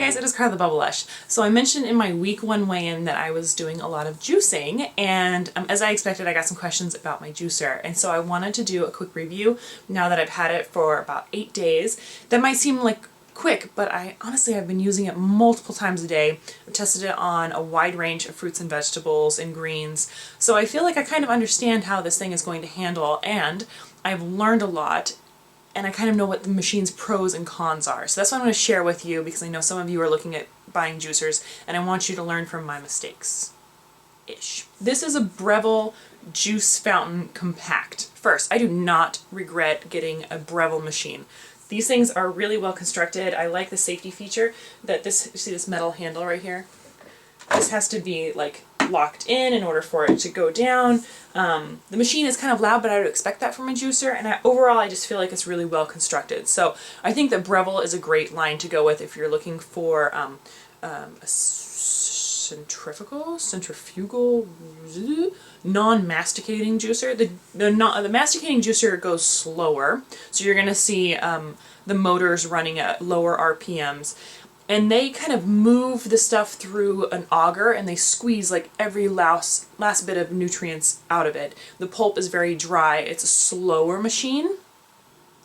guys, it is Carla theBubblelush. So I mentioned in my week 1 weigh-in that I was doing a lot of juicing, and as I expected, I got some questions about my juicer, and so I wanted to do a quick review now that I've had it for about 8 days. That might seem like quick, but honestly I've been using it multiple times a day. I've tested it on a wide range of fruits and vegetables and greens, so I feel like I kind of understand how this thing is going to handle, and I've learned a lot. And I kind of know what the machine's pros and cons are. So that's what I'm going to share with you, because I know some of you are looking at buying juicers and I want you to learn from my mistakes-ish. This is a Breville Juice Fountain Compact. First, I do not regret getting a Breville machine. These things are really well constructed. I like the safety feature that this, you see this metal handle right here? This has to be like locked in order for it to go down. The machine is kind of loud, but I would expect that from a juicer, and overall I just feel like it's really well constructed. So I think that Breville is a great line to go with if you're looking for a centrifugal, non-masticating juicer. The masticating juicer goes slower, so you're going to see the motors running at lower RPMs. And they kind of move the stuff through an auger and they squeeze like every last bit of nutrients out of it. The pulp is very dry. It's a slower machine.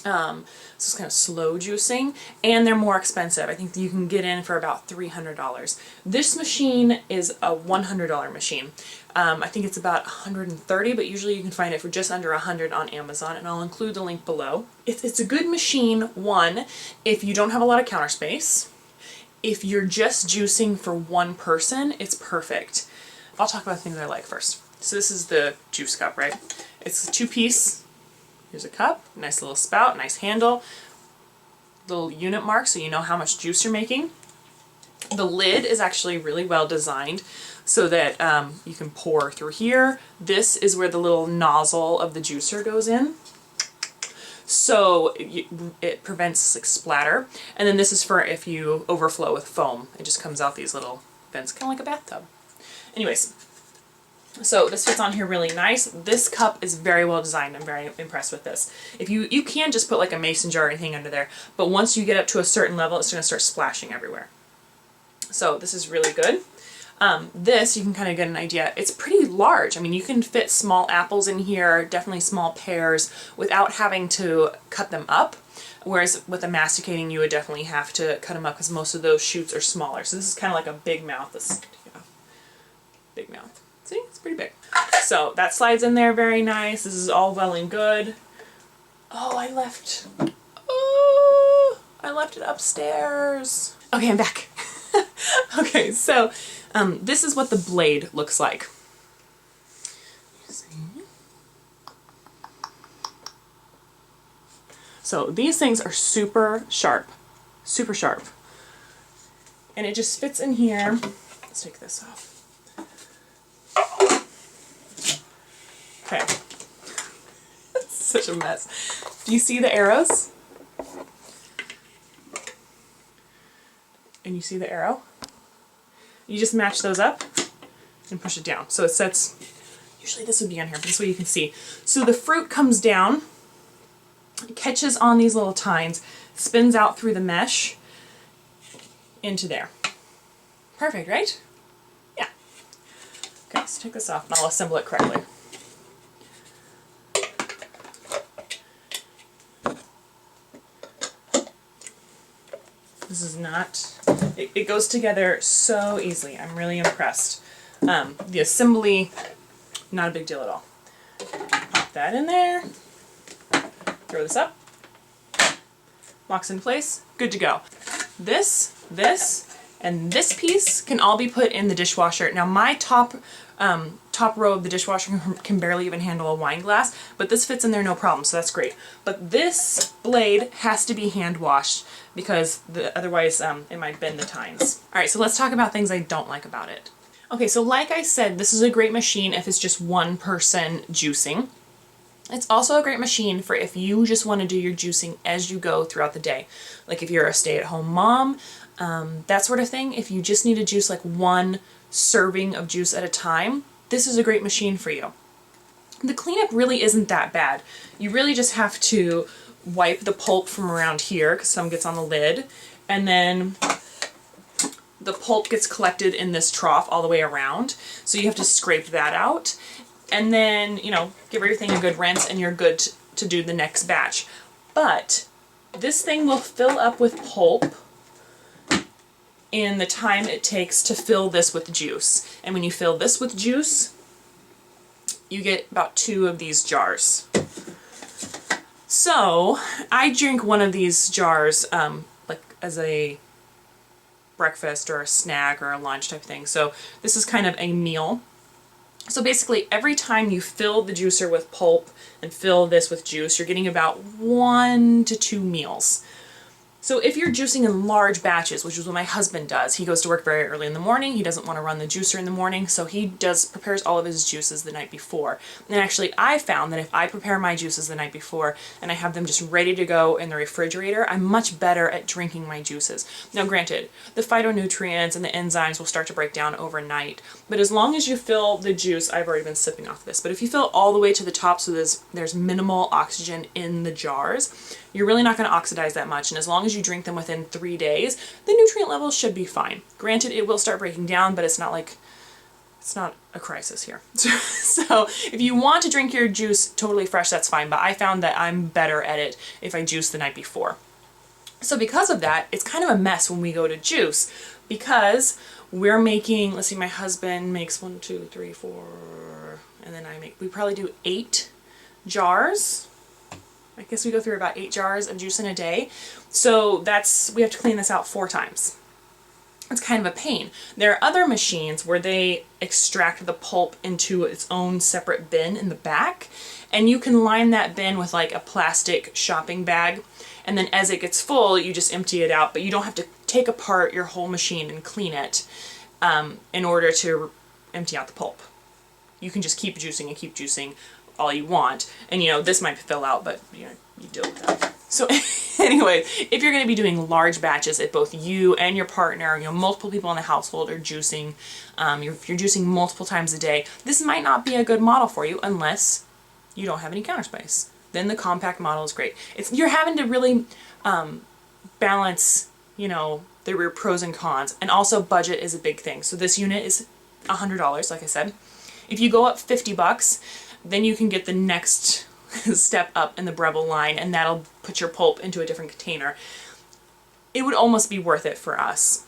So it's kind of slow juicing, and they're more expensive. I think you can get in for about $300. This machine is a $100 machine. I think it's about $130, but usually you can find it for just under $100 on Amazon, and I'll include the link below. It's a good machine, one, if you don't have a lot of counter space. If you're just juicing for one person, it's perfect. I'll talk about the things I like first. So this is the juice cup, right? It's a 2-piece. Here's a cup, nice little spout, nice handle, little unit mark so you know how much juice you're making. The lid is actually really well designed so that you can pour through here. This is where the little nozzle of the juicer goes in. So it prevents like splatter, and then this is for if you overflow with foam. It just comes out these little vents, kind of like a bathtub. Anyways, so this fits on here really nice. This cup is very well designed. I'm very impressed with this. If you can just put like a mason jar or anything under there, but once you get up to a certain level, it's going to start splashing everywhere. So this is really good. This, you can kind of get an idea, it's pretty large. I mean, you can fit small apples in here, definitely small pears, without having to cut them up. Whereas with a masticating, you would definitely have to cut them up because most of those shoots are smaller. So this is kind of like a big mouth. This, yeah, big mouth. See, it's pretty big. So that slides in there very nice. This is all well and good. Oh, I left it upstairs. Okay, I'm back. Okay, so this is what the blade looks like. So these things are super sharp, and it just fits in here. Let's take this off. Okay, it's such a mess. Do you see the arrows? And you see the arrow? You just match those up and push it down. So it sets, usually this would be on here, but this way you can see. So the fruit comes down, catches on these little tines, spins out through the mesh into there. Perfect, right? Yeah. Okay, so take this off and I'll assemble it correctly. This is not, it goes together so easily. I'm really impressed. The assembly, not a big deal at all. Pop that in there, throw this up, locks in place, good to go. This, and this piece can all be put in the dishwasher. Now my top row of the dishwasher can barely even handle a wine glass, but this fits in there no problem, so that's great. But this blade has to be hand washed because otherwise it might bend the tines. Alright, so let's talk about things I don't like about it. Okay, so like I said, this is a great machine if it's just one person juicing. It's also a great machine for if you just want to do your juicing as you go throughout the day. Like if you're a stay-at-home mom, that sort of thing. If you just need to juice like one serving of juice at a time, this is a great machine for you. The cleanup really isn't that bad. You really just have to wipe the pulp from around here because some gets on the lid, and then the pulp gets collected in this trough all the way around. So you have to scrape that out. And then, you know, give everything a good rinse and you're good to do the next batch. But this thing will fill up with pulp in the time it takes to fill this with juice. And when you fill this with juice, you get about 2 of these jars. So I drink one of these jars like as a breakfast or a snack or a lunch type thing. So this is kind of a meal. So basically every time you fill the juicer with pulp and fill this with juice, you're getting about 1 to 2 meals. So if you're juicing in large batches, which is what my husband does, he goes to work very early in the morning, he doesn't want to run the juicer in the morning, so he prepares all of his juices the night before. And actually I found that if I prepare my juices the night before and I have them just ready to go in the refrigerator, I'm much better at drinking my juices. Now granted, the phytonutrients and the enzymes will start to break down overnight, but as long as you fill the juice, I've already been sipping off this, but if you fill all the way to the top so there's minimal oxygen in the jars, you're really not going to oxidize that much, and as long as you drink them within 3 days, the nutrient levels should be fine. Granted, it will start breaking down, but it's not a crisis here. So if you want to drink your juice totally fresh, that's fine, but I found that I'm better at it if I juice the night before. So because of that, it's kind of a mess when we go to juice, because we're making, let's see, my husband makes 1, 2, 3, 4, and then we probably do 8 jars. I guess we go through about 8 jars of juice in a day. So we have to clean this out 4 times. It's kind of a pain. There are other machines where they extract the pulp into its own separate bin in the back, and you can line that bin with like a plastic shopping bag, and then as it gets full, you just empty it out, but you don't have to take apart your whole machine and clean it in order to empty out the pulp. You can just keep juicing all you want, and you know, this might fill out, but you know, you deal with that. So anyway, if you're going to be doing large batches, if both you and your partner, you know, multiple people in the household are juicing, if you're juicing multiple times a day, this might not be a good model for you unless you don't have any counter space. Then the compact model is great. You're having to really balance, you know, your pros and cons, and also budget is a big thing. So this unit is $100, like I said. If you go up $50, then you can get the next step up in the Breville line, and that'll put your pulp into a different container. It would almost be worth it for us.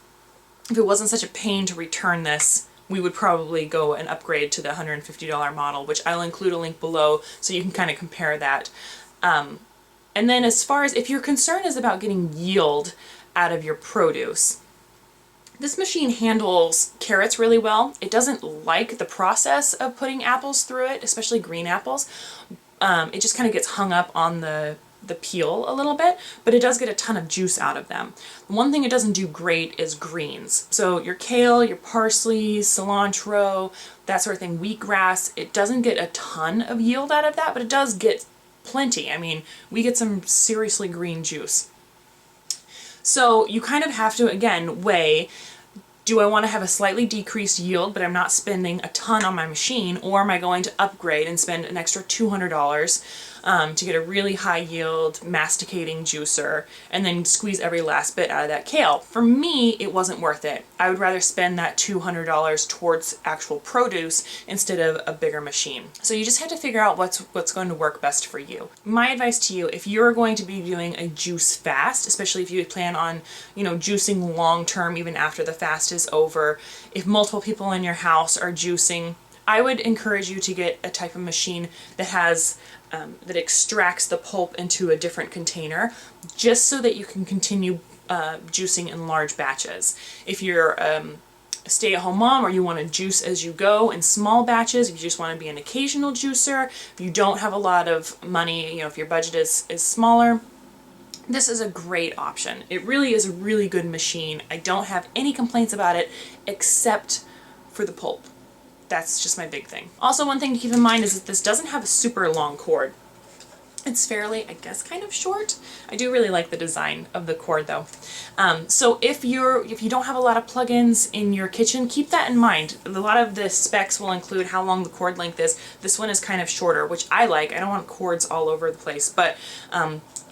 If it wasn't such a pain to return this, we would probably go and upgrade to the $150 model, which I'll include a link below so you can kind of compare that. And then as far as if your concern is about getting yield out of your produce, this machine handles carrots really well. It doesn't like the process of putting apples through it, especially green apples. It just kind of gets hung up on the peel a little bit, but it does get a ton of juice out of them. One thing it doesn't do great is greens. So your kale, your parsley, cilantro, that sort of thing, wheatgrass, it doesn't get a ton of yield out of that, but it does get plenty. I mean, we get some seriously green juice. So you kind of have to, again, weigh, do I want to have a slightly decreased yield, but I'm not spending a ton on my machine, or am I going to upgrade and spend an extra $200 to get a really high yield masticating juicer and then squeeze every last bit out of that kale? For me, it wasn't worth it. I would rather spend that $200 towards actual produce instead of a bigger machine. So you just have to figure out what's going to work best for you. My advice to you, if you're going to be doing a juice fast, especially if you plan on, you know, juicing long term even after the fast is over, if multiple people in your house are juicing, I would encourage you to get a type of machine that has that extracts the pulp into a different container, just so that you can continue juicing in large batches. If you're a stay-at-home mom, or you want to juice as you go in small batches, if you just want to be an occasional juicer, if you don't have a lot of money, you know, if your budget is smaller, this is a great option. It really is a really good machine. I don't have any complaints about it except for the pulp. That's just my big thing. Also, one thing to keep in mind is that this doesn't have a super long cord. It's fairly, I guess, kind of short. I do really like the design of the cord though. So if you don't have a lot of plugins in your kitchen, keep that in mind. A lot of the specs will include how long the cord length is. This one is kind of shorter, which I like. I don't want cords all over the place, but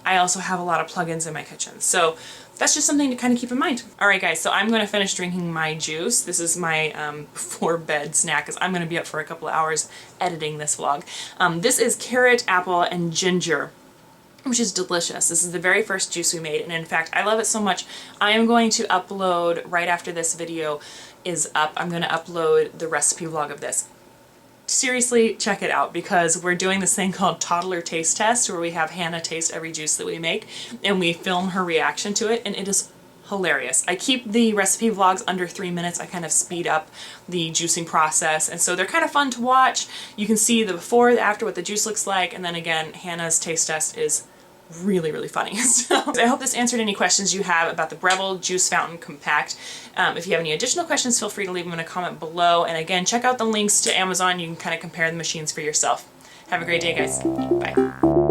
I also have a lot of plugins in my kitchen. So that's just something to kind of keep in mind. All right, guys, so I'm going to finish drinking my juice. This is my before bed snack, because I'm going to be up for a couple of hours editing this vlog. This is carrot, apple, and ginger, which is delicious. This is the very first juice we made, and in fact, I love it so much, I am going to upload, right after this video is up, I'm going to upload the recipe vlog of this. Seriously, check it out, because we're doing this thing called Toddler Taste Test, where we have Hannah taste every juice that we make, and we film her reaction to it, and it is hilarious. I keep the recipe vlogs under 3 minutes. I kind of speed up the juicing process, and so they're kind of fun to watch. You can see the before, the after, what the juice looks like, and then again, Hannah's taste test is really, really funny. So I hope this answered any questions you have about the Breville Juice Fountain Compact. If you have any additional questions, feel free to leave them in a comment below. And again, check out the links to Amazon. You can kind of compare the machines for yourself. Have a great day, guys. Bye.